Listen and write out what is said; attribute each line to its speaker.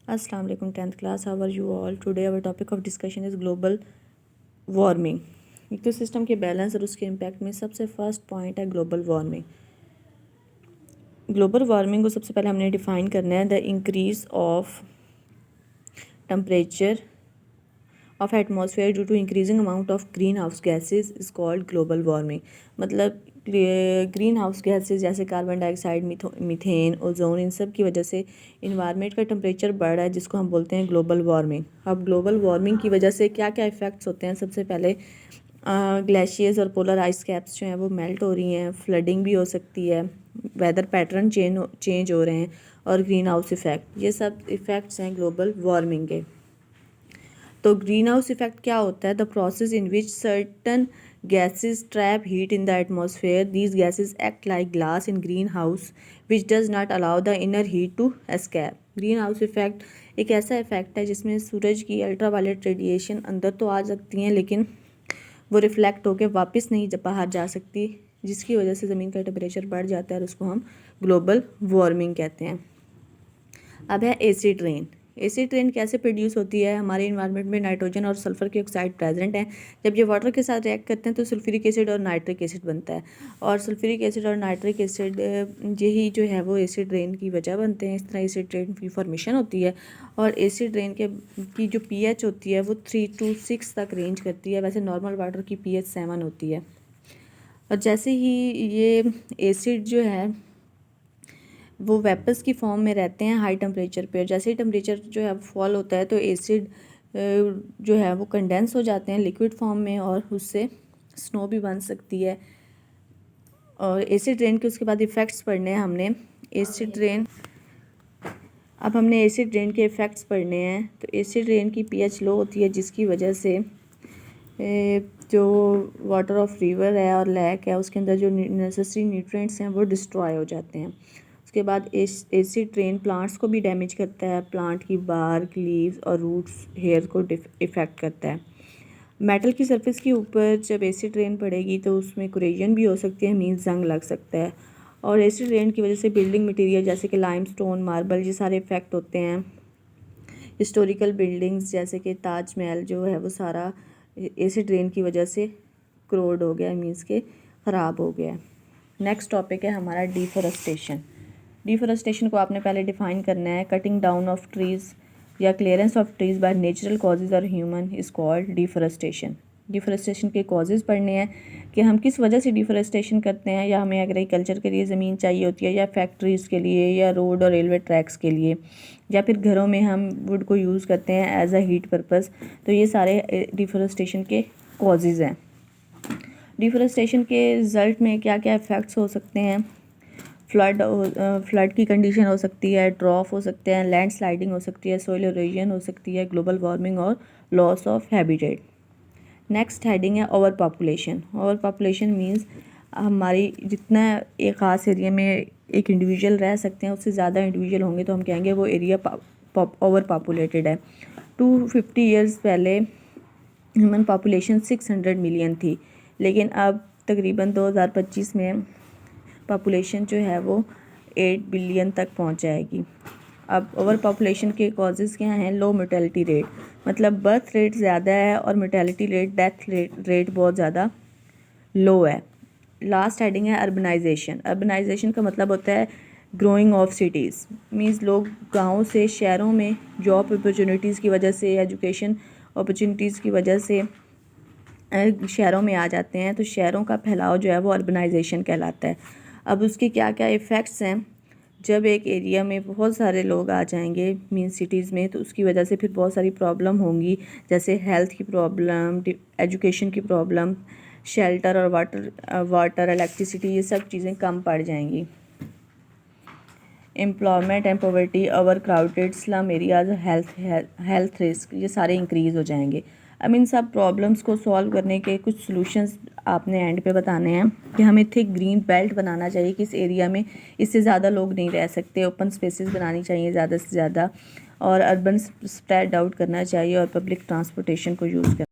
Speaker 1: अस्सलाम वालेकुम 10th class, how are you all. Today our topic of discussion is global warming. Ecosystem के balance और उसके impact में सबसे फर्स्ट पॉइंट है ग्लोबल वार्मिंग। ग्लोबल वार्मिंग को सबसे पहले हमने डिफ़ाइन करना है, the increase of temperature of atmosphere due to increasing amount of green house gases is called global warming. मतलब ग्रीन हाउस गैसेज जैसे कार्बन डाइऑक्साइड, मीथेन, ओजोन, इन सब की वजह से इन्वायरमेंट का टेम्परेचर बढ़ रहा है, जिसको हम बोलते हैं ग्लोबल वार्मिंग। अब ग्लोबल वार्मिंग की वजह से क्या क्या इफ़ेक्ट्स होते हैं, सबसे पहले ग्लेशियर्स और पोलर आइस कैप्स जो हैं वो मेल्ट हो रही हैं, फ्लडिंग भी हो सकती है, वेदर पैटर्न चेंज हो रहे हैं, और ग्रीन हाउस इफ़ेक्ट, ये सब इफ़ेक्ट्स हैं ग्लोबल वार्मिंग के। तो ग्रीन हाउस इफेक्ट क्या होता है? The process in which certain gases trap heat in the atmosphere. These gases act like glass in greenhouse which does not allow the inner heat to escape. Green house effect एक ऐसा effect है जिसमें सूरज की ultraviolet radiation अंदर तो आ सकती हैं, लेकिन वो रिफ्लेक्ट होकर वापस नहीं बाहर जा सकती, जिसकी वजह से ज़मीन का टेम्परेचर बढ़ जाता है और उसको हम ग्लोबल वार्मिंग कहते हैं। अब है एसिड रेन। एसिड रेन कैसे प्रोड्यूस होती है? हमारे इन्वायरमेंट में नाइट्रोजन और सल्फर के ऑक्साइड प्रेजेंट हैं। जब ये वाटर के साथ रिएक्ट करते हैं तो सल्फ्यूरिक एसिड और नाइट्रिक एसिड बनता है, और सल्फ्यूरिक एसिड और नाइट्रिक एसिड यही जो है वो एसिड रेन की वजह बनते हैं। इस तरह एसिड रेन की फॉर्मेशन होती है, और एसिड रेन की जो pH होती है वो 3 to 6 तक रेंज करती है। वैसे नॉर्मल वाटर की pH 7 होती है। और जैसे ही ये एसिड जो है वो वेपर्स की फॉर्म में रहते हैं हाई टेम्परेचर पे, और जैसे ही टेम्परेचर जो है फॉल होता है तो एसिड जो है वो कंडेंस हो जाते हैं लिक्विड फॉर्म में, और उससे स्नो भी बन सकती है। और एसिड रेन के उसके बाद इफ़ेक्ट्स पढ़ने हैं हमने। एसिड रेन अब हमने एसिड रेन के इफ़ेक्ट्स पढ़ने हैं। तो एसिड रेन की pH लो होती है, जिसकी वजह से जो वाटर ऑफ रिवर है और लेक है उसके अंदर जो नेसेसरी न्यूट्रिएंट्स हैं वो डिस्ट्रॉय हो जाते हैं। उसके बाद एसिड रेन प्लांट्स को भी डैमेज करता है, प्लांट की बार्क, लीव्स और रूट्स, हेयर को इफ़ेक्ट करता है। मेटल की सरफेस के ऊपर जब एसिड रेन पड़ेगी तो उसमें कोरेजन भी हो सकती है, मीन्स जंग लग सकता है। और एसिड रेन की वजह से बिल्डिंग मटेरियल जैसे कि लाइमस्टोन, मार्बल, ये सारे इफ़ेक्ट होते हैं। हिस्टोरिकल बिल्डिंग्स जैसे कि ताजमहल जो है वो सारा एसिड रेन की वजह से क्रोड हो गया, मीन्स के ख़राब हो गया। नेक्स्ट टॉपिक है हमारा डिफॉरेस्टेशन। डिफॉरेस्टेशन को आपने पहले डिफ़ाइन करना है। कटिंग डाउन ऑफ ट्रीज़ या clearance of trees by natural causes और human is called deforestation. Deforestation के कॉजेज़ पढ़ने हैं कि हम किस वजह से डिफॉरेस्टेशन करते हैं, या हमें एग्रीकल्चर के लिए ज़मीन चाहिए होती है, या फैक्ट्रीज़ के लिए, या रोड और रेलवे ट्रैक्स के लिए, या फिर घरों में हम वुड को यूज़ करते हैं एज अ हीट पर्पज़। तो ये सारे डिफॉरेस्टेशन के कॉजेज़ हैं। डिफॉरेस्टेशन के रिज़ल्ट में क्या क्या इफ़ेक्ट्स हो सकते हैं? फ्लड की कंडीशन हो सकती है, ड्रॉफ हो सकते हैं, लैंड स्लाइडिंग हो सकती है, सोइल इरोजन हो सकती है, ग्लोबल वार्मिंग और loss of habitat. Next heading है over population. Over population means हमारी जितना एक ख़ास एरिया में एक इंडिविजुअल रह सकते हैं उससे ज़्यादा इंडिविजुअल होंगे तो हम कहेंगे वो एरिया ओवर पॉपुलेटेड है। 250 ईयर्स पहले ह्यूमन पॉपुलेशन 600 मिलियन थी, लेकिन अब तकरीबन 2025 में पॉपुलेशन जो है वो 8 बिलियन तक पहुंच जाएगी। अब ओवर पॉपुलेशन के कॉजेज़ क्या हैं? लो मोर्टेलिटी रेट, मतलब बर्थ रेट ज़्यादा है और मोर्टेलिटी रेट, डेथ रेट बहुत ज़्यादा लो है। लास्ट हेडिंग है अर्बनाइजेशन। अर्बनाइजेशन का मतलब होता है ग्रोइंग ऑफ सिटीज़, मीन्स लोग गाँव से शहरों में जॉब अपॉर्चुनिटीज़ की वजह से, एजुकेशन अपॉर्चुनिटीज़ की वजह से शहरों में आ जाते हैं, तो शहरों का फैलाव जो है वो अर्बनाइजेशन कहलाता है। अब उसके क्या क्या इफ़ेक्ट्स हैं? जब एक एरिया में बहुत सारे लोग आ जाएंगे मीन सिटीज़ में, तो उसकी वजह से फिर बहुत सारी प्रॉब्लम होंगी, जैसे हेल्थ की प्रॉब्लम, एजुकेशन की प्रॉब्लम, शेल्टर और वाटर इलेक्ट्रिसिटी, ये सब चीज़ें कम पड़ जाएंगी। Employment and poverty, over crowded slum areas, health risk, ये सारे इंक्रीज़ हो जाएंगे। अब इन सब प्रॉब्लम्स को सॉल्व करने के कुछ सॉल्यूशंस आपने एंड पे बताने हैं कि हमें थिक ग्रीन बेल्ट बनाना चाहिए कि इस एरिया में इससे ज़्यादा लोग नहीं रह सकते, ओपन स्पेसेस बनानी चाहिए ज़्यादा से ज़्यादा, और अर्बन स्प्रेड आउट करना चाहिए, और पब्लिक ट्रांसपोर्टेशन को यूज़ करना